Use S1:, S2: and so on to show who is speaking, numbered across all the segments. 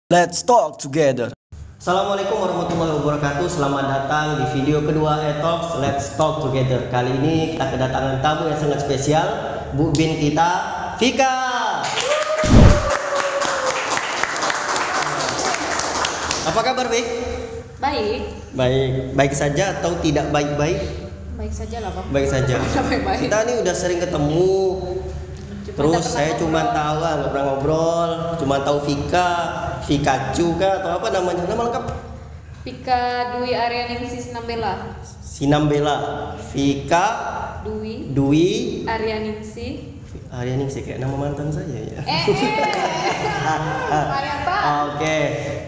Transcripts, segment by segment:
S1: Let's talk together.
S2: Assalamualaikum warahmatullahi wabarakatuh. Selamat datang di video kedua Talks Let's Talk Together. Kali ini kita kedatangan tamu yang sangat spesial, Bu Bin kita, Vika. Apa kabar, Vik?
S3: Baik.
S2: Baik saja atau tidak baik-baik?
S3: Baik saja lah, Bang.
S2: Baik saja.
S3: Baik-baik.
S2: Kita nih udah sering ketemu. Terus saya cuma tahu nggak pernah ngobrol, cuma tahu Vika Cuka atau apa namanya, nama lengkap?
S3: Vika Dwi Aryaningsi Sinambela.
S2: Sinambela, Vika
S3: Dwi Aryaningsi.
S2: Aryaningsi kayak nama mantan saya ya.
S3: Marianta.
S2: Oke,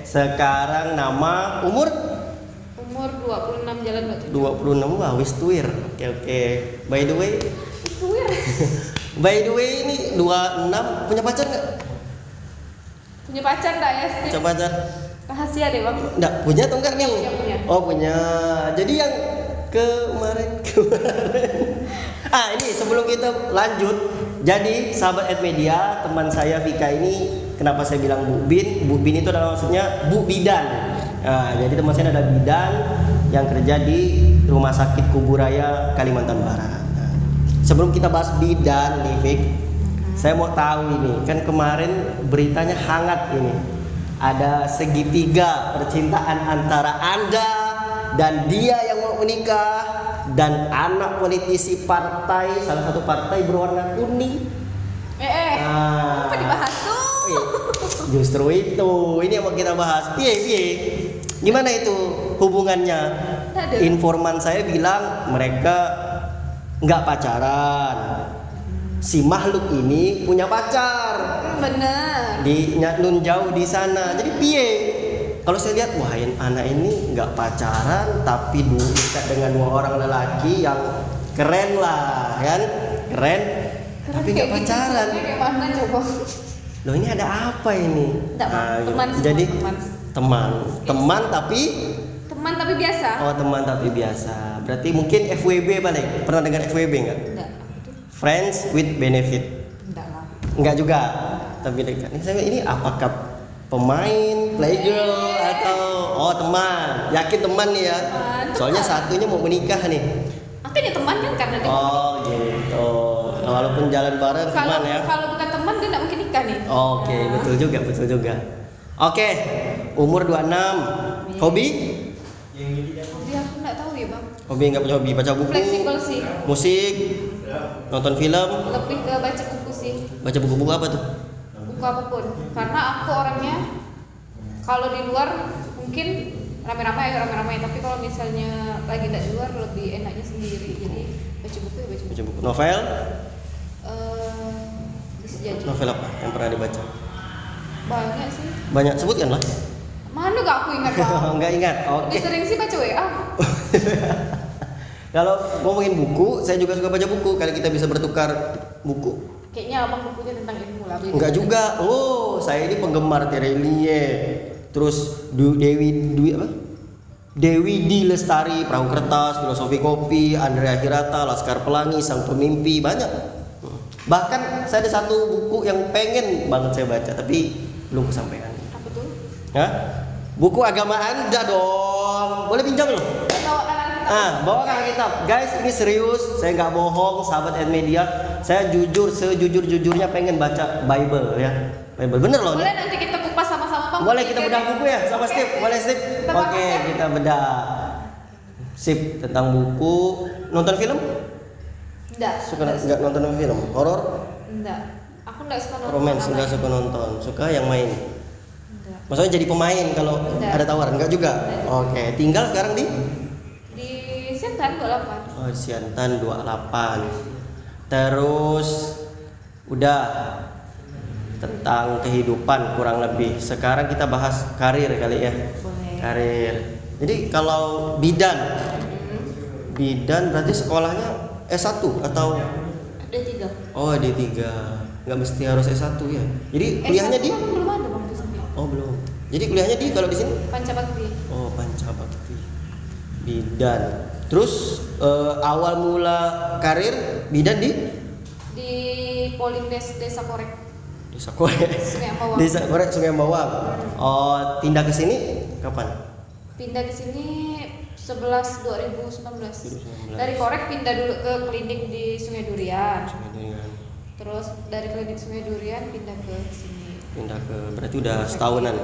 S2: sekarang nama umur
S3: 26 jalan 27.
S2: 26, wah wis tuir. Oke. By the way, ini 26 punya pacar nggak?
S3: Punya pacar enggak ya?
S2: Punya pacar?
S3: Rahasia deh, Bang.
S2: Nggak, punya atau enggak nih?
S3: Punya.
S2: Oh punya. Jadi yang kemarin. Ini sebelum kita lanjut, jadi sahabat Media, teman saya Vika ini, kenapa saya bilang Bu Bin? Bu Bin itu adalah maksudnya Bu Bidan. Jadi teman saya ada bidan yang kerja di Rumah Sakit Kuburaya Kalimantan Barat. Sebelum kita bahas bidan nih, Vik, saya mau tahu ini, kan kemarin beritanya hangat ini. Ada segitiga percintaan antara Anda dan dia yang mau menikah dan anak politisi partai, salah satu partai berwarna kuning.
S3: Apa dibahas tuh?
S2: Justru itu, ini yang mau kita bahas. Piye. Gimana itu hubungannya? Informan saya bilang mereka nggak pacaran. Si makhluk ini punya pacar.
S3: Bener.
S2: Di nun jauh di sana. Jadi piye? Kalau saya lihat, wah anak ini nggak pacaran tapi dekat dengan dua orang lelaki yang keren lah, kan? Keren. Tapi nggak pacaran.
S3: Gitu, kayak mana coba?
S2: Loh ini ada apa ini?
S3: Teman.
S2: Jadi teman tapi
S3: biasa.
S2: Oh, teman tapi biasa. Berarti mungkin FWB balik. Pernah dengar FWB enggak?
S3: Enggak.
S2: Friends with benefit.
S3: Enggak lah.
S2: Enggak juga. Tapi dekat. Ini apakah pemain, playgirl atau teman? Yakin teman nih ya? Soalnya satunya mau menikah nih.
S3: Akhirnya teman kan karena dia.
S2: Oh, gitu. Walaupun jalan bareng teman ya.
S3: Kalau bukan teman dia enggak mungkin nikah nih.
S2: Oke, betul juga. Oke, umur 26. Hobi?
S3: Hobi aku enggak tahu ya, Bang.
S2: Hobi nggak punya hobi, baca buku,
S3: Fleksibel sih.
S2: musik, nonton film,
S3: Lebih ke baca buku sih.
S2: baca buku-buku apa tuh?
S3: Buku apapun. Karena aku orangnya kalau di luar mungkin rame-rame, tapi kalau misalnya lagi tidak di luar lebih enaknya sendiri. Jadi baca buku.
S2: Baca buku. Novel?
S3: Bisa jadi.
S2: Novel apa yang pernah dibaca?
S3: Banyak sih.
S2: Banyak, sebutkan lah.
S3: Mana gak aku ingat, Bang?
S2: Nggak ingat. Oke.
S3: Lebih sering sih baca WA.
S2: Kalau ngomongin buku, saya juga suka baca buku. Kali kita bisa bertukar buku.
S3: Kayaknya abang bukunya tentang ilmu lah.
S2: Enggak juga. Oh, saya ini penggemar Terelie. Terus Dewi D Lestari, Perahu Kertas, Filosofi Kopi, Andrea Hirata, Laskar Pelangi, Sang Pemimpi, banyak. Bahkan saya ada satu buku yang pengen banget saya baca, tapi belum kesampaian.
S3: Apa tuh?
S2: Hah? Buku agama Anda dong. Boleh pinjam loh. Bawakan kitab. Guys, ini serius. Saya nggak bohong, sahabat Media. Saya sejujur-jujurnya pengen baca Bible ya. Bible bener loh.
S3: Boleh nanti kita kupas sama-sama, Bang.
S2: Boleh kita bedah buku ya sama Steve. Boleh Steve? Oke, kita bedah. Sip, tentang buku. Nonton film?
S3: Enggak.
S2: Suka nggak nonton film? Horor?
S3: Enggak. Aku enggak suka nonton.
S2: Romance nggak suka nonton. Suka yang main.
S3: Enggak.
S2: Maksudnya jadi pemain kalau ada tawaran enggak juga? Oke, tinggal sekarang di
S3: Siantan 28.
S2: Oh, Siantan 28. Terus udah tentang kehidupan kurang lebih. Sekarang kita bahas karir kali ya.
S3: Boleh.
S2: Karir. Jadi kalau bidan berarti sekolahnya S1 atau
S3: D3.
S2: Oh, D3. Nggak mesti harus S1 ya. Jadi kuliahnya di
S3: belum ada, Bang, di sini.
S2: Oh, belum. Jadi kuliahnya di kalau di sini?
S3: Pancabakti.
S2: Oh, Pancabakti. Bidan. Terus awal mula karir bidan di
S3: Polindes Desa Korek.
S2: Desa Korek.
S3: Sungai Ambawang.
S2: Desa Korek Sungai Ambawang. Oh, pindah ke sini kapan?
S3: Pindah ke sini 2019.
S2: 2019.
S3: Dari Korek pindah dulu ke klinik di Sungai Durian.
S2: Sungai Durian.
S3: Terus dari klinik Sungai Durian pindah ke sini.
S2: Pindah ke berarti udah setahunan.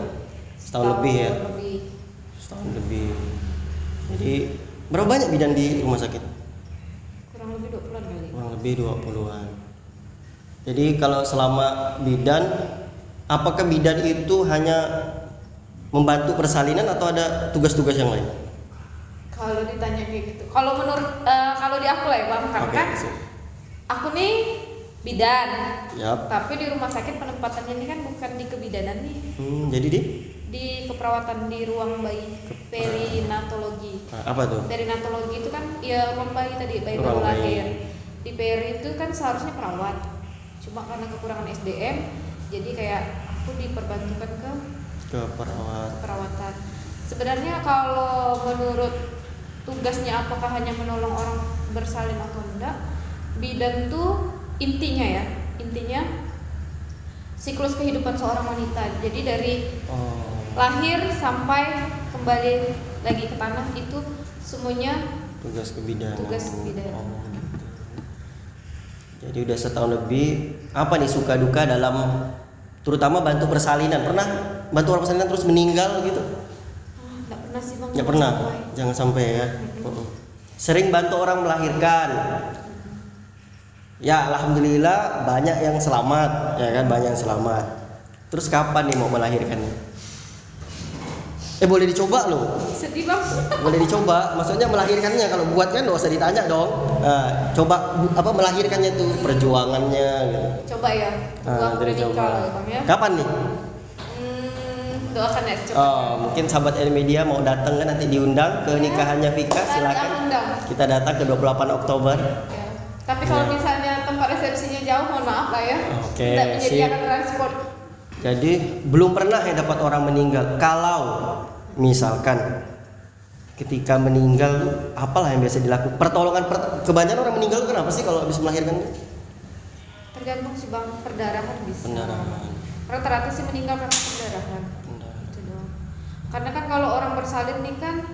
S2: Setahun lebih ya. Setahun lebih. Jadi berapa banyak bidan di rumah sakit?
S3: Kurang lebih 20-an kali.
S2: Kurang lebih 20-an. Jadi kalau selama bidan, apakah bidan itu hanya membantu persalinan atau ada tugas-tugas yang lain?
S3: Kalau ditanya kayak gitu, kalau menurut kalau di aku lah ya Bang, karena
S2: Oke,
S3: kan
S2: sip.
S3: aku nih bidan,
S2: Yap.
S3: tapi di rumah sakit penempatannya ini kan bukan di kebidanan nih,
S2: Jadi
S3: di keperawatan di ruang bayi, perinatologi.
S2: apa tuh?
S3: Perinatologi itu kan ya ruang bayi tadi, bayi
S2: Ruang
S3: baru
S2: bayi.
S3: lahir. Di peri itu kan seharusnya perawat, cuma karena kekurangan SDM, jadi kayak aku diperbantukan ke
S2: Ke perawat.
S3: perawatan. Sebenarnya kalau menurut tugasnya apakah hanya menolong orang bersalin atau enggak, bidan tuh intinya siklus kehidupan seorang wanita. Jadi dari
S2: Oh.
S3: lahir sampai kembali lagi ke tanah itu semuanya
S2: Tugas kebidanan.
S3: Tugas kebidanan.
S2: Oh, gitu. Jadi udah setahun lebih. Apa nih suka duka dalam terutama bantu persalinan? Pernah bantu orang persalinan terus meninggal gitu?
S3: nggak pernah sih Bang.
S2: Nggak pernah. Jangan sampai ya. Sering bantu orang melahirkan. Ya alhamdulillah banyak yang selamat, ya kan, banyak yang selamat. Terus kapan nih mau melahirkannya? Boleh dicoba loh.
S3: Sedih Bang.
S2: Boleh dicoba, maksudnya melahirkannya. Kalau buat kan nggak usah ditanya dong. Nah, coba apa melahirkannya tuh, perjuangannya gitu.
S3: Coba ya. Tunggu aku udah nikah ya Bang ya.
S2: Kapan nih?
S3: Doakan ya coba.
S2: Oh, mungkin sahabat L Media mau datang kan, nanti diundang ke nikahannya Vika,
S3: Nanti aku
S2: silakan.
S3: undang.
S2: Kita datang ke 28 Oktober.
S3: Ya. Tapi kalau misalnya tempat resepsinya jauh, mohon maaf lah ya.
S2: Oke,
S3: Tidak menyediakan
S2: sip.
S3: transport.
S2: Jadi belum pernah yang dapat orang meninggal. Kalau misalkan ketika meninggal tuh apalah yang biasa dilakukan? Pertolongan kebanyakan orang meninggal tuh kenapa sih kalau habis melahirkan?
S3: Tergantung sih Bang, perdarahan bisa.
S2: Pendarahan.
S3: Rata-rata sih meninggal karena perdarahan. Itu doang. Karena kan kalau orang bersalin nih kan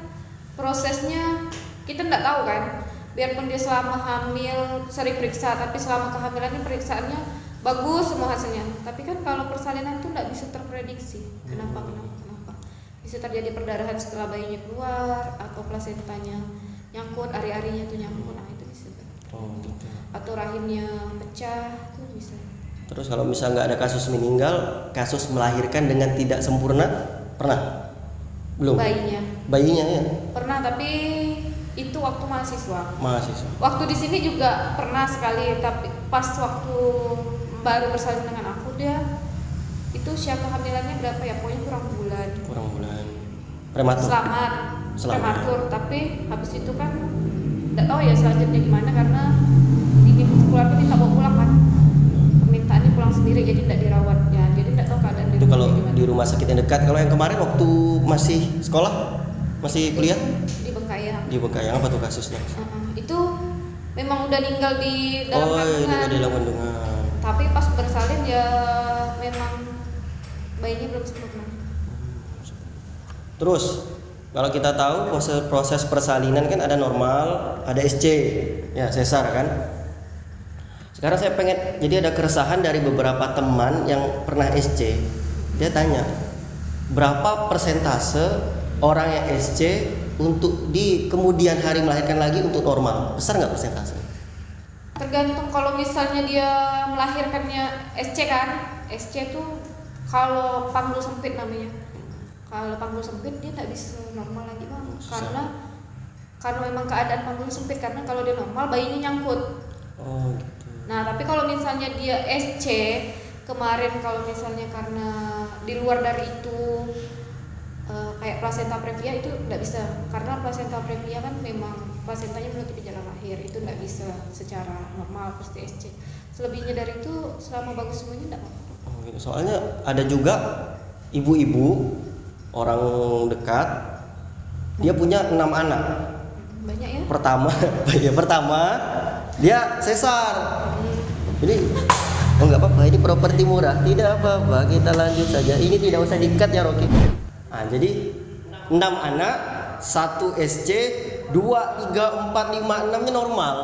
S3: prosesnya kita nggak tahu kan. Biarpun dia selama hamil sering periksa, tapi selama kehamilan ini periksaannya bagus semua hasilnya. Tapi kan kalau persalinan tuh nggak bisa terprediksi. Kenapa? Bisa terjadi perdarahan setelah bayinya keluar, atau plasentanya nyangkut, ari-arinya tuh nyangkut, nah itu bisa.
S2: Oh, gitu.
S3: Atau rahimnya pecah, itu bisa.
S2: Terus kalau misalnya nggak ada kasus meninggal, kasus melahirkan dengan tidak sempurna, pernah? Belum? Bayinya ya?
S3: Pernah, tapi itu waktu mahasiswa.
S2: Mahasiswa.
S3: Waktu di sini juga pernah sekali, tapi pas waktu baru bersalin dengan aku, dia itu usia kehamilannya berapa ya? Pokoknya kurang bulan.
S2: Prematur.
S3: Selamat. Prematur, tapi habis itu kan nggak tahu ya selanjutnya gimana, karena di keluarga minta bawa pulang kan. Permintaannya pulang sendiri, jadi tidak dirawat ya. Jadi tidak tahu keadaan
S2: Itu kalau
S3: gimana.
S2: di rumah sakit yang dekat. Kalau yang kemarin waktu masih sekolah, masih kuliah?
S3: Di Bengkayang.
S2: Di Bengkayang apa tuh kasusnya?
S3: Itu memang udah meninggal di dalam kandungan.
S2: Di dalam kandungan.
S3: Tapi pas bersalin ya memang bayinya belum sempurna.
S2: Terus kalau kita tahu proses persalinan kan ada normal, ada SC, ya sesar kan. Sekarang saya pengen, jadi ada keresahan dari beberapa teman yang pernah SC. Dia tanya, berapa persentase orang yang SC untuk di kemudian hari melahirkan lagi untuk normal? Besar nggak persentase?
S3: Tergantung, kalau misalnya dia melahirkannya SC kan, SC tuh kalau panggul sempit namanya. Kalau panggul sempit dia tidak bisa normal lagi Bang, karena memang keadaan panggul sempit, karena kalau dia normal bayinya nyangkut.
S2: Oh gitu.
S3: Nah tapi kalau misalnya dia SC kemarin, kalau misalnya karena di luar dari itu kayak plasenta previa, itu tidak bisa, karena plasenta previa kan memang plasentanya menutupi jalan lahir, itu tidak bisa secara normal pasti SC. Selebihnya dari itu selama bagus semuanya tidak apa-apa.
S2: Oh gitu. Soalnya ada juga ibu-ibu orang dekat, dia punya 6 anak.
S3: Banyak ya?
S2: Pertama dia sesar. Jadi Oh nggak apa-apa, ini properti murah. Tidak apa-apa, kita lanjut saja. Ini tidak usah dikat ya Rocky. Nah, jadi 6 anak, 1 SC, 2, 3, 4, 5, 6-nya normal.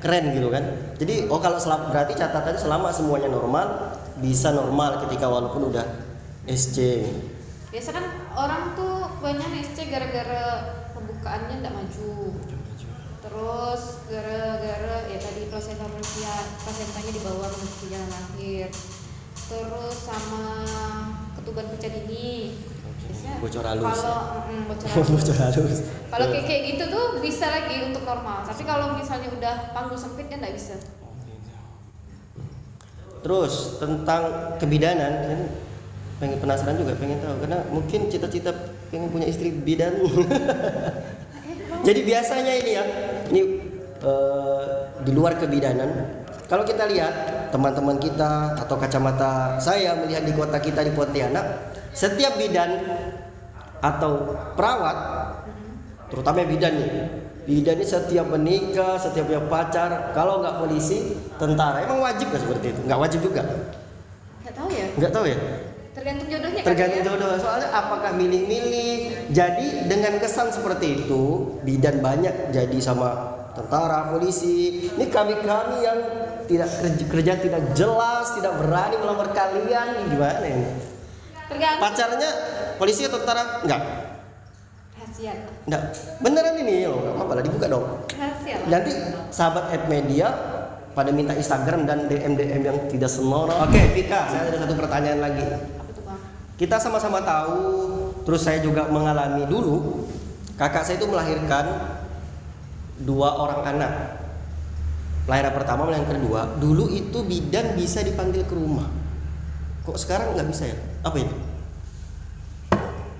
S2: Keren gitu kan. Jadi kalau berarti catatannya selama semuanya normal, bisa normal ketika walaupun udah SC.
S3: Biasa kan orang tuh banyak SC gara-gara pembukaannya nggak maju. Terus gara-gara ya tadi plasentanya dibawa ke jalan lahir. Terus sama ketuban pecah dini. Biasanya
S2: Bocor halus.
S3: Kalau bocor halus.
S2: Bocor halus.
S3: Kalau kayak gitu tuh bisa lagi untuk normal. Tapi kalau misalnya udah panggul sempit kan nggak bisa.
S2: Terus tentang kebidanan, kan pengen penasaran juga, pengen tahu karena mungkin cita-cita pengen punya istri bidan. Jadi biasanya ini ya, ini di luar kebidanan. Kalau kita lihat teman-teman kita atau kacamata saya melihat di kota kita di Pontianak, setiap bidan atau perawat, terutama bidan nih, bidan ini setiap menikah, setiap punya pacar, kalau nggak polisi, tentara, emang wajib nggak seperti itu? Nggak wajib juga?
S3: Nggak tahu ya.
S2: Nggak tahu ya?
S3: Tergantung jodohnya.
S2: Tergantung
S3: kan, ya?
S2: jodoh. Soalnya apakah milih-milih? Jadi dengan kesan seperti itu, bidan banyak jadi sama tentara, polisi. Ini kami-kami yang tidak kerja tidak jelas, tidak berani melamar kalian, ini gimana ini?
S3: Tergantung.
S2: Pacarnya polisi atau tentara? Enggak.
S3: Rahasia.
S2: Enggak. Beneran ini loh, enggak apa-apa lah dibuka dong.
S3: Rahasia lah.
S2: Nanti sahabat @media pada minta Instagram dan DM yang tidak senonoh. Oke, Vika, saya ada satu pertanyaan lagi.
S3: Apa tuh bang?
S2: Kita sama-sama tahu, terus saya juga mengalami dulu. Kakak saya itu melahirkan 2 orang anak. Lahiran pertama, lahiran kedua. Dulu itu bidan bisa dipanggil ke rumah. Kok sekarang nggak bisa ya? Apa ini?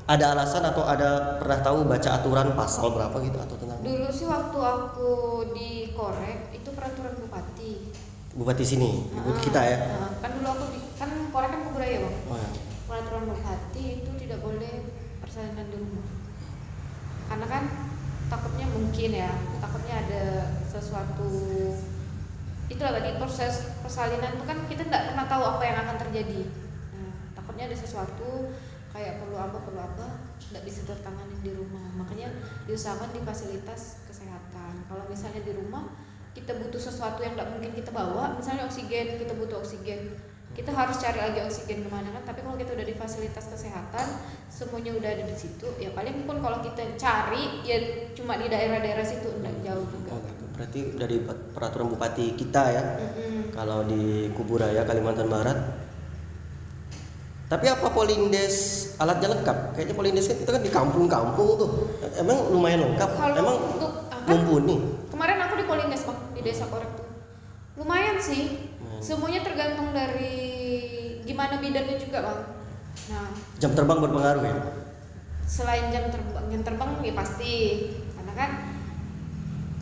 S2: Ada alasan atau ada pernah tahu baca aturan pasal berapa gitu atau tentang?
S3: Dulu sih waktu aku dikorek itu peraturan bupati.
S2: Bupati sini, ibu kita ya.
S3: Kan dulu aku kan korek kan budaya bang.
S2: Oh, ya.
S3: Peraturan bupati itu tidak boleh persalinan di rumah. Karena kan takutnya mungkin ya, takutnya ada sesuatu. Itulah tadi proses persalinan itu kan kita tidak pernah tahu apa yang akan terjadi. Nah, takutnya ada sesuatu kayak perlu apa tidak bisa tertangani di rumah, makanya diusahakan di fasilitas kesehatan. Kalau misalnya di rumah kita butuh sesuatu yang tidak mungkin kita bawa, misalnya oksigen, kita butuh oksigen, kita harus cari lagi oksigen kemana kan. Tapi kalau kita udah di fasilitas kesehatan, semuanya udah ada di situ, ya paling pun kalau kita cari ya cuma di daerah-daerah situ, tidak jauh juga.
S2: Oh, gitu. Berarti dari peraturan bupati kita ya. Kalau di Kuburaya Kalimantan Barat. Tapi apa Polindes alatnya lengkap? Kayaknya Polindes kan kita kan di kampung-kampung tuh. Emang lumayan lengkap.
S3: Kalau
S2: Emang
S3: untuk
S2: mumpuni.
S3: Kemarin aku di Polindes bang, di desa Korek tuh. Lumayan sih. Semuanya tergantung dari gimana bidannya juga bang. Nah,
S2: Jam terbang berpengaruh ya?
S3: selain jam terbang ya pasti, karena kan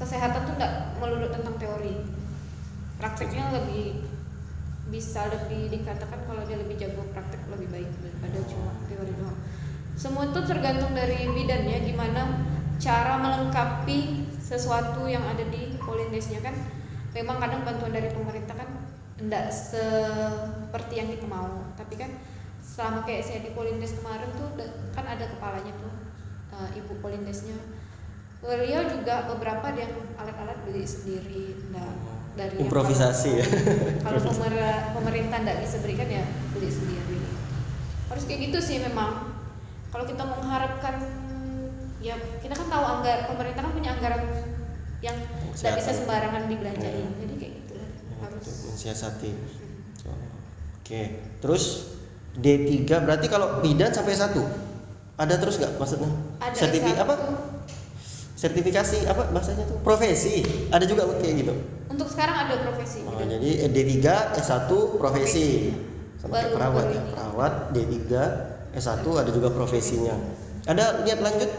S3: kesehatan tuh nggak melulu tentang teori. Prakteknya bisa lebih dikatakan kalau dia lebih jago praktek lebih baik daripada cuma teori doang. Semua itu tergantung dari bidannya gimana cara melengkapi sesuatu yang ada di Polindesnya kan. Memang kadang bantuan dari pemerintah kan enggak seperti yang kita mau, tapi kan selama kayak saya di Polindes kemarin tuh kan ada kepalanya tuh ibu Polindesnya. Beliau juga beberapa yang alat-alat beli sendiri, dari
S2: improvisasi ya.
S3: Kalau pemerintah tidak bisa berikan ya beli sendiri. Harus kayak gitu sih memang. Kalau kita mengharapkan, ya kita kan tahu pemerintah kan punya anggaran yang tidak bisa sembarangan dibelanjain. Jadi kayak gitu lah. Harus
S2: mensiasati. Oke. Terus D3 berarti kalau bidan sampai 1 ada terus nggak maksudnya?
S3: Ada
S2: apa? Sertifikasi apa bahasanya tuh? Profesi. Ada juga kayak gitu.
S3: Untuk sekarang ada profesi.
S2: Oh, jadi D3 S1 profesi. Sama kayak perawat ya. Perawat D3 S1 ada juga profesinya. Ada niat lanjut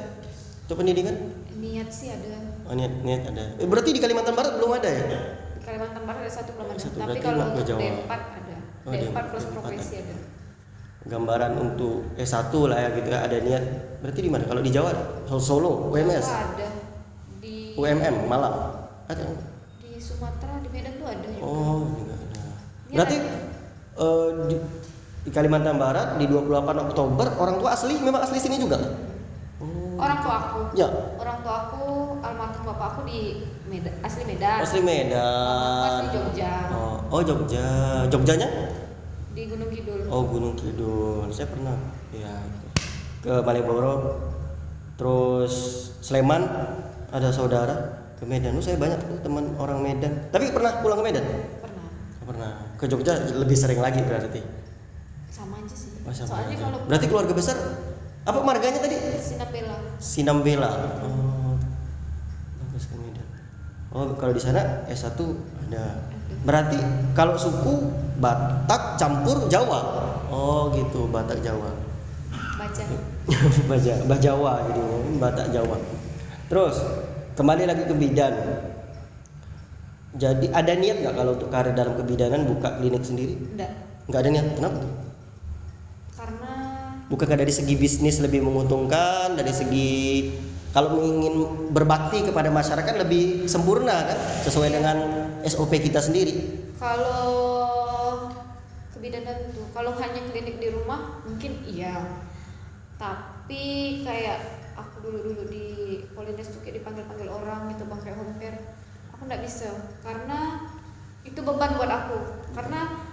S2: untuk pendidikan?
S3: Niat sih ada.
S2: Oh, niat ada. Berarti di Kalimantan Barat belum ada ya?
S3: Di Kalimantan Barat ada 1 belum ada.
S2: Satu,
S3: Tapi
S2: berarti
S3: kalau
S2: nggak
S3: untuk
S2: jauh.
S3: D4 ada.
S2: Oh,
S3: D4 plus
S2: D4
S3: profesi ada.
S2: Gambaran untuk S1 lah ya gitu ada niat. Berarti di mana? Kalau di Jawa Solo, UMS.
S3: Ada. Di
S2: UMM Malang. Ada.
S3: Di Sumatera, di Medan tuh ada juga.
S2: Oh, juga ada. Berarti di Kalimantan Barat di 28 Oktober orang tua memang asli sini juga?
S3: Orang tua aku.
S2: Ya.
S3: Orang tua aku almarhum bapak aku di asli Medan.
S2: Asli Medan.
S3: Asli Jogja.
S2: Oh Jogja. Jogjanya?
S3: Di Gunung Kidul.
S2: Oh Gunung Kidul. Saya pernah ya ke Malioboro. Terus Sleman ada saudara ke Medan. Saya banyak tuh teman orang Medan. Tapi pernah pulang ke Medan?
S3: Pernah.
S2: Pernah. Ke Jogja lebih sering lagi berarti.
S3: Sama aja sih.
S2: Oh, sama
S3: Soalnya
S2: aja.
S3: kalau
S2: Berarti keluarga besar apa marganya tadi?
S3: Sinapela.
S2: Sinambela. Oh. Bagus ke Medan. Oh, kalau di sana S1 ada. Berarti kalau suku Batak campur Jawa. Oh, gitu, Batak Jawa.
S3: Baca.
S2: Bajawa gitu, Batak Jawa. Terus kembali lagi ke bidan. Jadi ada niat nggak kalau untuk karir dalam kebidanan buka klinik sendiri? Nggak ada niat. Kenapa tuh?
S3: Karena
S2: Bukankah dari segi bisnis lebih menguntungkan, dari segi kalau ingin berbakti kepada masyarakat lebih sempurna kan, sesuai dengan SOP kita sendiri.
S3: kalau kebidanan tuh, kalau hanya klinik di rumah mungkin iya. Tapi kayak aku dulu di Polines tuh kayak dipanggil orang gitu, bang kayak home care, aku nggak bisa karena itu beban buat aku. Karena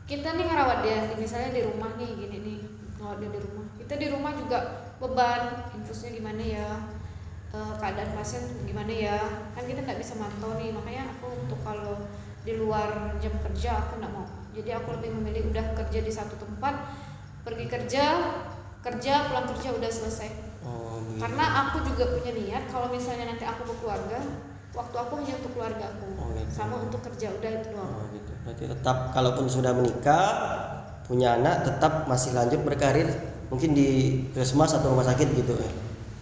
S3: kita nih ngerawat dia, misalnya di rumah nih gini nih, ngerawat dia di rumah. Kita di rumah juga beban, infusnya gimana ya, keadaan pasien gimana ya, kan kita nggak bisa mantau nih. Makanya aku untuk kalau di luar jam kerja aku nggak mau. Jadi aku lebih memilih udah kerja di satu tempat, pergi kerja pulang kerja udah selesai.
S2: Gitu.
S3: Karena aku juga punya niat kalau misalnya nanti aku berkeluarga, waktu aku hanya untuk keluarga aku,
S2: Gitu.
S3: sama untuk kerja udah itu doang.
S2: Gitu. Berarti tetap kalaupun sudah menikah, punya anak, tetap masih lanjut berkarir mungkin di puskesmas atau rumah sakit gitu ya.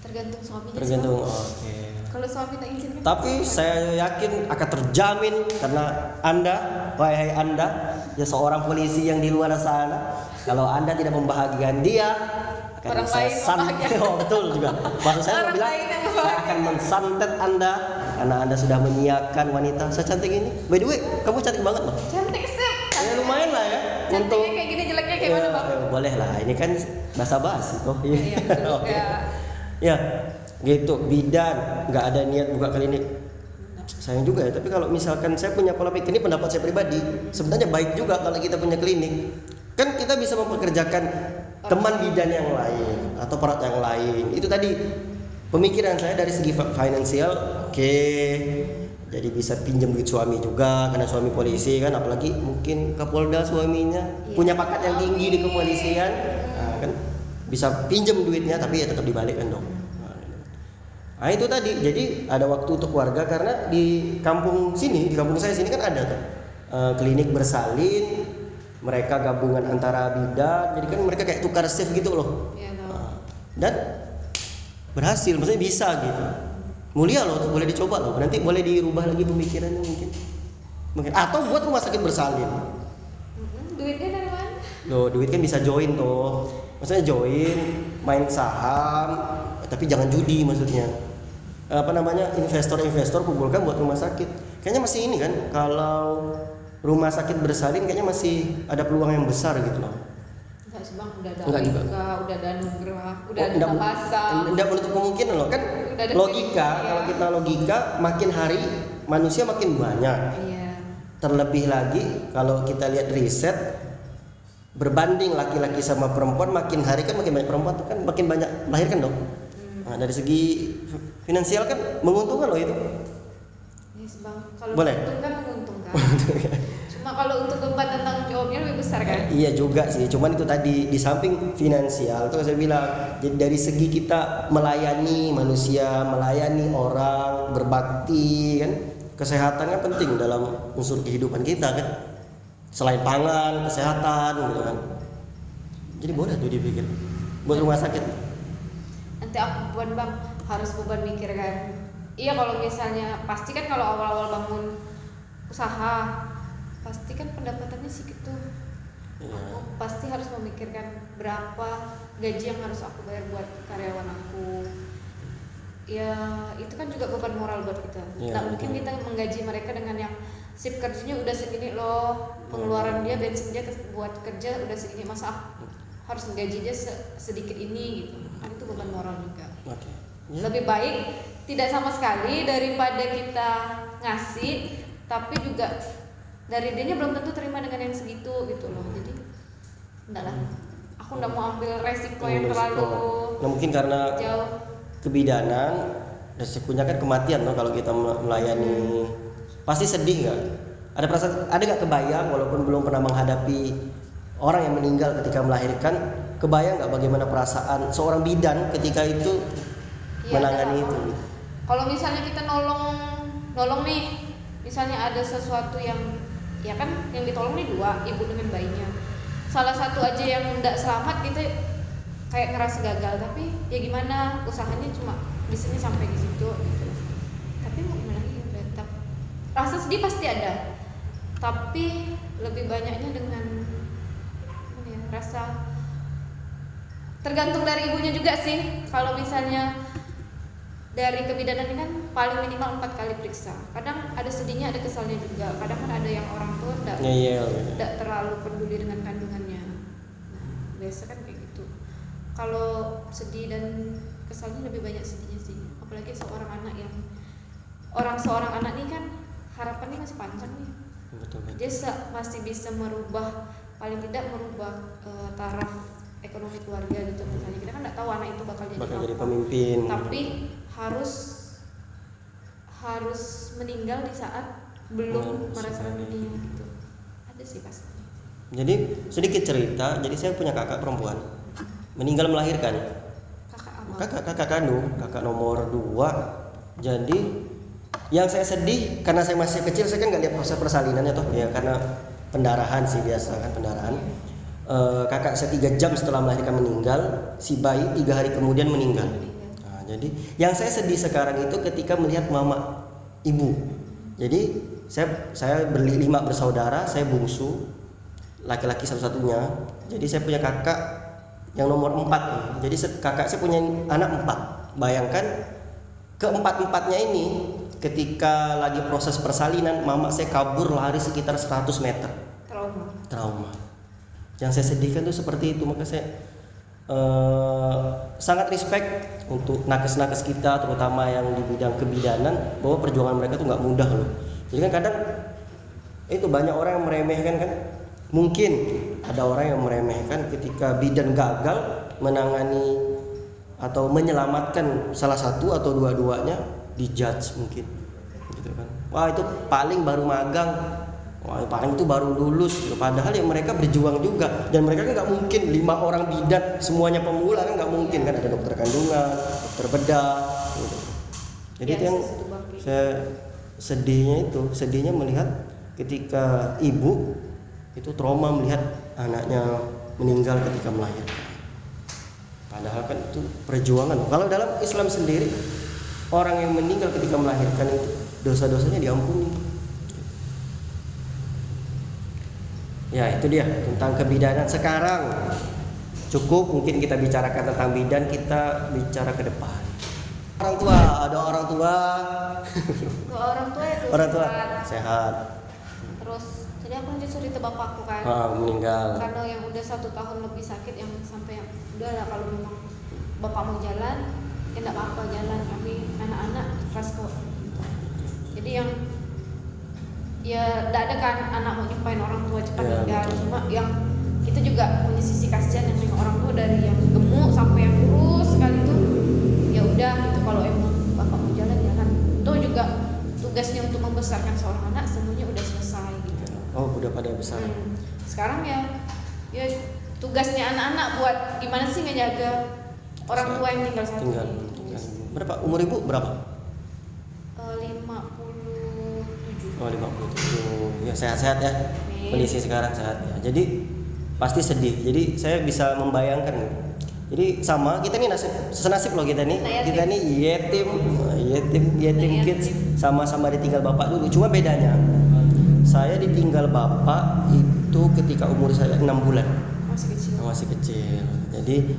S3: Tergantung suaminya.
S2: Tergantung.
S3: Oke. Kalau suami tak izinkan.
S2: Tapi saya yakin akan terjamin karena wahai Anda, ya seorang polisi yang di luar sana, kalau Anda tidak membahagiakan dia, akan
S3: Orang
S2: saya
S3: lain
S2: santet.
S3: membahagiakan.
S2: Oh, betul juga. Maksud saya
S3: Orang
S2: bilang,
S3: lain yang
S2: saya
S3: membahagiakan.
S2: akan mensantet Anda karena Anda sudah menyiapkan wanita secantik ini. By the way, kamu cantik banget loh.
S3: Cantik sih.
S2: Ya lumayan lah ya.
S3: Cantiknya kayak gini, jeleknya kayak mana bang?
S2: Boleh lah, ini kan basa-basi toh.
S3: Iya, betul
S2: Oke.
S3: juga.
S2: Ya, gitu. Bidan nggak ada niat buka klinik. Sayang juga ya. Tapi kalau misalkan saya punya pola pikir, ini pendapat saya pribadi, sebenarnya baik juga kalau kita punya klinik. Kan kita bisa mempekerjakan teman bidan yang lain atau perawat yang lain. Itu tadi pemikiran saya dari segi finansial. Oke. Jadi bisa pinjam duit suami juga karena suami polisi kan, apalagi mungkin Kapolda suaminya punya pangkat yang tinggi di kepolisian, nah, kan bisa pinjam duitnya tapi ya tetap dibalikkan dong. Nah itu tadi, jadi ada waktu untuk keluarga karena di kampung saya sini kan ada tuh klinik bersalin, mereka gabungan antara bidan, jadi kan mereka kayak tukar shift gitu loh.
S3: Iya,
S2: Dan berhasil, maksudnya bisa gitu. Mulia loh, boleh dicoba loh. Nanti boleh dirubah lagi pemikirannya mungkin. Atau buat rumah sakit bersalin.
S3: Duitnya dari mana?
S2: Loh, duit kan bisa join tuh. Maksudnya join, main saham, tapi jangan judi maksudnya. Investor kumpulkan buat rumah sakit. Kayaknya masih ini kan, kalau rumah sakit bersalin kayaknya masih ada peluang yang besar gitu loh.
S3: Enggak sih bang, udah ada
S2: Enggak juga.
S3: udah ada Nugrah, udah ada Bahasa.
S2: Enggak menutup kemungkinan loh kan. Logika, kalau kita logika makin hari manusia makin banyak.
S3: Iya.
S2: Terlebih lagi kalau kita lihat riset berbanding laki-laki sama perempuan, makin hari kan makin banyak perempuan kan makin banyak melahirkan dong. Nah, dari segi finansial kan menguntungkan loh itu.
S3: Yes bang, kalau
S2: Boleh?
S3: menguntungkan. Cuma kalau untuk beban dan tanggung jawabnya lebih besar kan?
S2: Iya juga sih, cuman itu tadi di samping finansial tuh saya bilang, jadi dari segi kita melayani manusia, melayani orang, berbakti kan, kesehatan kan penting dalam unsur kehidupan kita kan, selain pangan, kesehatan gitu kan. Jadi boleh tuh dipikir buat rumah sakit.
S3: Nanti aku beban bang, harus beban mikir kan. Iya kalau misalnya pasti kan kalau awal-awal bangun usaha pasti kan pendapatannya segitu.
S2: Iya.
S3: Aku pasti harus memikirkan berapa gaji yang harus aku bayar buat karyawan aku. Ya itu kan juga beban moral buat kita.
S2: Iya,
S3: Nggak mungkin
S2: betul.
S3: kita menggaji mereka dengan yang sip kerjanya udah segini loh, pengeluaran dia, bensin dia buat kerja udah segini, masa harus gaji dia sedikit ini gitu. Kan itu beban moral juga.
S2: Oke.
S3: Lebih baik tidak sama sekali daripada kita ngasih tapi juga dari dianya belum tentu terima dengan yang segitu gitu loh. Jadi enggak lah, aku enggak mau ambil resiko yang terlalu
S2: Nah, mungkin karena
S3: jauh.
S2: kebidanan resikonya kan kematian loh kalau kita melayani. Pasti sedih nggak? Ada perasaan, ada nggak kebayang walaupun belum pernah menghadapi orang yang meninggal ketika melahirkan, kebayang nggak bagaimana perasaan seorang bidan ketika itu menangani itu?
S3: Kalau misalnya kita nolong nih, misalnya ada sesuatu yang ya kan yang ditolong nih 2, ibu dengan bayinya. Salah satu aja yang tidak selamat, kita kayak ngerasa gagal, tapi ya gimana, usahanya cuma di sini sampai di situ gitu. Tapi mau gimana lagi, tetap rasa sedih pasti ada, tapi lebih banyaknya dengan ya, rasa tergantung dari ibunya juga sih. Kalau misalnya dari kebidanan ini kan paling minimal 4 kali periksa. Kadang ada sedihnya, ada kesalnya juga. Kadang kan ada yang orang tua tidak terlalu peduli dengan kandungannya. Nah, biasa kan kayak gitu. Kalau sedih dan kesalnya lebih banyak sedihnya sih. Apalagi seorang anak ini kan harapannya masih panjang nih.
S2: Betul.
S3: Dia masih bisa merubah, paling tidak merubah taraf ekonomi keluarga gitu. Misalnya kita kan nggak tahu anak itu bakal jadi
S2: pemimpin.
S3: Tapi harus meninggal di saat belum merasakan dunia gitu. Ada sih pasti.
S2: Jadi sedikit cerita, jadi saya punya kakak perempuan meninggal melahirkan. Kakak kandung, kakak nomor 2. Jadi yang saya sedih karena saya masih kecil, saya kan nggak lihat proses persalinannya toh ya, karena pendarahan sih biasa kan pendarahan. Kakak saya 3 jam setelah melahirkan meninggal, si bayi 3 hari kemudian meninggal. Nah, jadi yang saya sedih sekarang itu ketika melihat mama ibu. Jadi saya berlima bersaudara, saya bungsu, laki-laki satu-satunya. Jadi saya punya kakak yang nomor 4. Jadi kakak saya punya anak 4. Bayangkan keempat-empatnya ini ketika lagi proses persalinan, mama saya kabur lari sekitar 100 meter. Trauma. Yang saya sedihkan tuh seperti itu. Maka saya sangat respect untuk nakes-nakes kita, terutama yang di bidang kebidanan, bahwa perjuangan mereka tuh nggak mudah loh. Jadi kan kadang itu banyak orang yang meremehkan kan. Mungkin ada orang yang meremehkan ketika bidan gagal menangani atau menyelamatkan salah satu atau dua-duanya, dijudge mungkin gitu kan. Wah itu paling baru magang, wah paling itu baru lulus gitu. Padahal ya mereka berjuang juga, dan mereka kan nggak mungkin 5 orang bidan semuanya pemula kan, nggak mungkin kan, ada dokter kandungan, dokter bedah gitu. Jadi ya, yang saya sedihnya melihat ketika ibu itu trauma melihat anaknya meninggal ketika melahirkan. Padahal kan itu perjuangan. Kalau dalam Islam sendiri, orang yang meninggal ketika melahirkan itu dosa-dosanya diampuni. Ya itu dia tentang kebidanan. Sekarang cukup mungkin kita bicarakan tentang bidan, kita bicara ke depan. Orang tua, ada orang tua.
S3: Orang tua itu
S2: orang tua sehat.
S3: Terus jadi aku lanjut cerita bapakku kan.
S2: Meninggal.
S3: Karena yang udah 1 tahun lebih sakit, yang sampai yang udah lah kalau memang bapak mau jalan, ya enggak apa-apa jalan. Kami anak-anak ikhlas kok. Jadi yang ya enggak ada kan anak mau nyumpain orang tua cepat meninggal. Cuma yang kita juga punya sisi kasihan yang memang orang tua dari yang gemuk sampai yang kurus sekali tuh. Ya udah gitu, kalau emang bapak mau jalan. Itu juga tugasnya untuk membesarkan seorang anak semuanya udah selesai gitu.
S2: Oh udah pada besar.
S3: Sekarang ya tugasnya anak-anak buat gimana sih ngejaga orang tua yang tinggal satu.
S2: Berapa umur ibu berapa?
S3: 57.
S2: Oh 57. Ya sehat-sehat ya. Kondisi sekarang sehat ya. Jadi pasti sedih. Jadi saya bisa membayangkan. Jadi sama kita nih senasib loh kita nih. Kita nih yatim kids, sama-sama ditinggal bapak dulu. Cuma bedanya saya ditinggal bapak itu ketika umur saya 6 bulan. Masih kecil. Jadi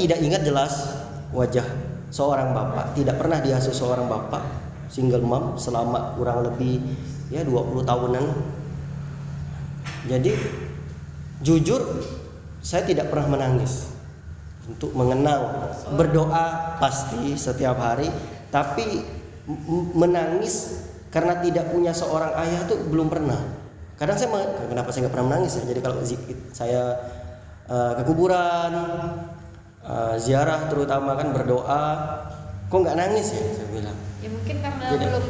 S2: tidak ingat jelas wajah seorang bapak, tidak pernah diasuh seorang bapak. single mom selama kurang lebih ya 20 tahunan. Jadi jujur saya tidak pernah menangis untuk mengenang, berdoa pasti setiap hari, tapi menangis karena tidak punya seorang ayah tuh belum pernah. Kadang kenapa saya nggak pernah menangis ya? Jadi kalau saya ke kuburan, ziarah terutama kan berdoa, kok nggak nangis ya? Saya bilang.
S3: Ya mungkin karena
S2: Jadi,
S3: belum.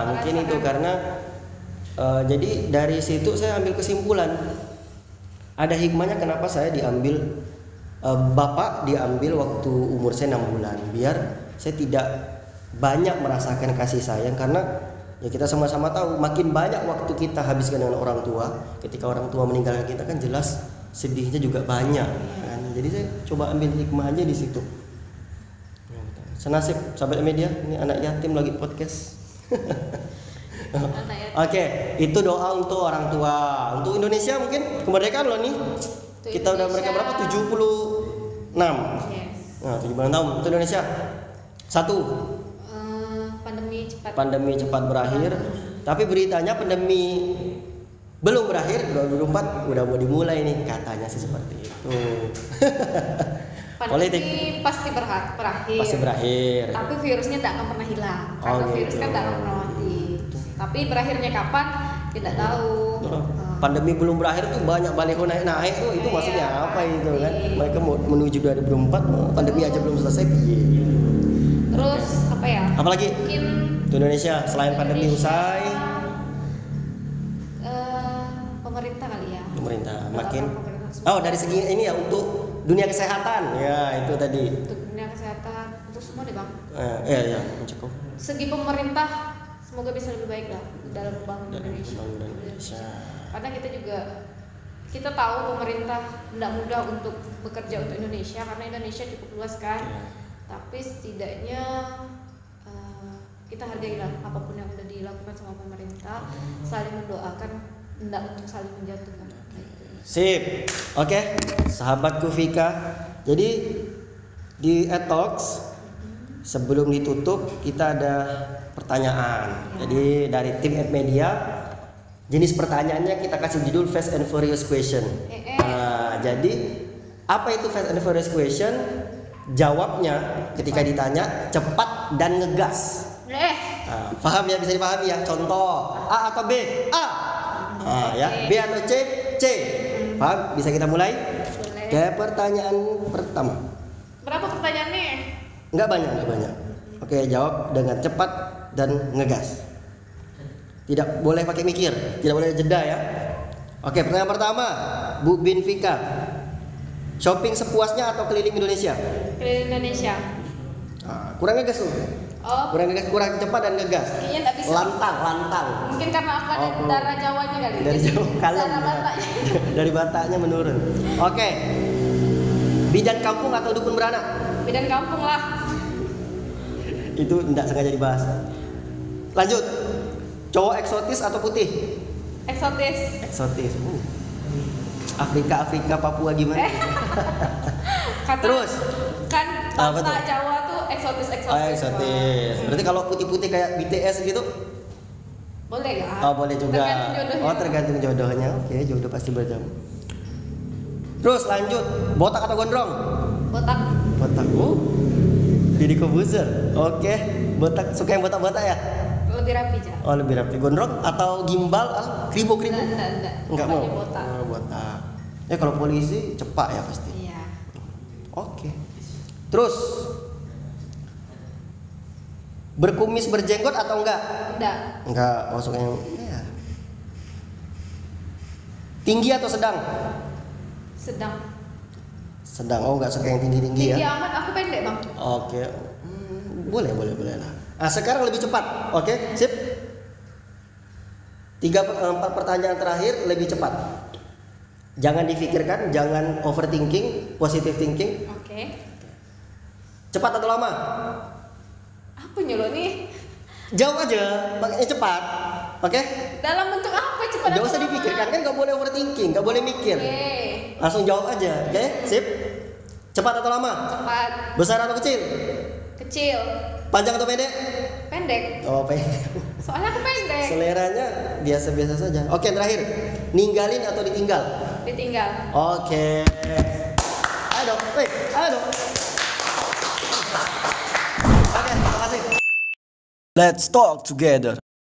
S2: mungkin itu karena jadi dari situ saya ambil kesimpulan ada hikmahnya kenapa saya diambil bapak diambil waktu umur saya 6 bulan biar saya tidak banyak merasakan kasih sayang karena ya kita sama-sama tahu makin banyak waktu kita habiskan dengan orang tua ketika orang tua meninggalkan kita kan jelas sedihnya juga banyak kan? Jadi saya coba ambil hikmah aja di situ. Senasib sahabat media, ini anak yatim lagi podcast. Oke, itu doa untuk orang tua. Untuk Indonesia mungkin kemerdekaan loh nih.
S3: Untuk
S2: Kita udah mereka berapa? 76.
S3: Yes.
S2: Nah, 76 tahun. Untuk Indonesia. 1. Pandemi cepat berakhir. Tapi beritanya pandemi belum berakhir, 2024 udah mau dimulai nih katanya sih seperti itu. Politik
S3: pasti berakhir.
S2: pasti berakhir.
S3: Tapi virusnya tidak akan pernah hilang karena
S2: gitu.
S3: virus kan tidak akan pernah mati. Tapi berakhirnya kapan tidak tahu.
S2: Pandemi belum berakhir tuh banyak baliho naik tuh itu maksudnya apa itu kan? Mereka mau menuju 2024 pandemi aja belum selesai piye.
S3: Terus apa ya?
S2: Apalagi
S3: Mungkin
S2: di Indonesia selain pandemi usai
S3: pemerintah kali ya.
S2: pemerintah
S3: Doakan
S2: makin
S3: pemerintah semua.
S2: oh dari segi ini ya untuk dunia kesehatan ya itu tadi
S3: Untuk dunia kesehatan untuk semua deh bang.
S2: iya cukup
S3: Segi pemerintah semoga bisa lebih baik lah dalam membangun Indonesia. Karena kita tahu pemerintah tidak mudah untuk bekerja untuk Indonesia karena Indonesia cukup luas kan. Tapi setidaknya kita hargailah apapun yang sudah dilakukan sama pemerintah, saling mendoakan, tidak untuk saling menjatuhkan.
S2: Sip, oke, sahabatku Vika. Jadi di Talks sebelum ditutup kita ada pertanyaan. Jadi dari tim Media, jenis pertanyaannya kita kasih judul Fast and Furious Question. Nah, jadi apa itu Fast and Furious Question? Jawabnya ketika ditanya cepat dan ngegas. Nah, paham ya, bisa dipahami ya. Contoh A atau B? A. Ya, B atau C? C. Paham? Bisa kita mulai?
S3: Boleh.
S2: Oke, pertanyaan pertama.
S3: Berapa pertanyaannya?
S2: Enggak banyak. Oke, jawab dengan cepat dan ngegas. Tidak boleh pakai mikir, tidak boleh jeda ya. Oke, pertanyaan pertama, Bu Bin Vika. Shopping sepuasnya atau keliling Indonesia?
S3: Keliling Indonesia.
S2: Kurang ngegas tuh.
S3: Oh,
S2: Kurang cepat dan ngegas.
S3: kayaknya nggak bisa.
S2: Lantang.
S3: Mungkin karena aku ada darah Jawanya kali.
S2: Dari Jawa kalem.
S3: Darah Bataknya.
S2: Dari Bataknya menurun. Oke. Bidan kampung atau dukun beranak?
S3: Bidan kampung lah.
S2: Itu tidak sengaja dibahas. Lanjut. Cowok eksotis atau putih?
S3: Eksotis.
S2: Eksotis. Afrika, Papua gimana?
S3: Terus kan
S2: Apa
S3: bangsa
S2: tuh?
S3: Jawa tuh eksotis.
S2: Eksotis. Berarti kalau putih-putih kayak BTS gitu?
S3: Boleh ya?
S2: Oh, boleh juga.
S3: Tergantung jodohnya.
S2: Tergantung jodohnya. Oke, jodoh pasti berjalan. Terus lanjut, botak atau gondrong?
S3: Botak.
S2: Botak. Deddy Kobuzer. Oke, botak, suka yang botak-botak ya?
S3: Lebih rapi aja.
S2: Oh, lebih rapi. Gondrong atau gimbal? Kribo?
S3: Enggak
S2: mau.
S3: Pokoknya botak.
S2: Oh, botak. Ya kalau polisi cepak ya pasti.
S3: Iya.
S2: Oke. Terus berkumis berjenggot atau enggak? Enggak, masuk yang ya. Tinggi atau sedang? Sedang. Oh, enggak suka yang tinggi-tinggi ya.
S3: Tinggi amat, aku pendek, Bang.
S2: Oke. Boleh lah. Nah, sekarang lebih cepat. Oke, sip. 3-4 pertanyaan terakhir lebih cepat. Jangan difikirkan, jangan overthinking, positive thinking.
S3: Oke.
S2: Cepat atau lama?
S3: Apa nyelo nih?
S2: Jawab aja, makanya cepat. Oke?
S3: Dalam bentuk apa cepat?
S2: Gak usah dipikirkan, kan gak boleh overthinking, gak boleh mikir.
S3: Oke.
S2: Langsung jawab aja, oke? Sip. Cepat atau lama?
S3: Cepat.
S2: Besar atau kecil?
S3: Kecil.
S2: Panjang atau pendek?
S3: Pendek.
S2: Oh, pendek.
S3: Soalnya aku pendek.
S2: Seleranya biasa-biasa saja. Oke, terakhir. Ninggalin atau ditinggal?
S3: Ditinggal.
S2: Oke. Ayo dong. Ayo dong. Oke, terima kasih. Let's talk together.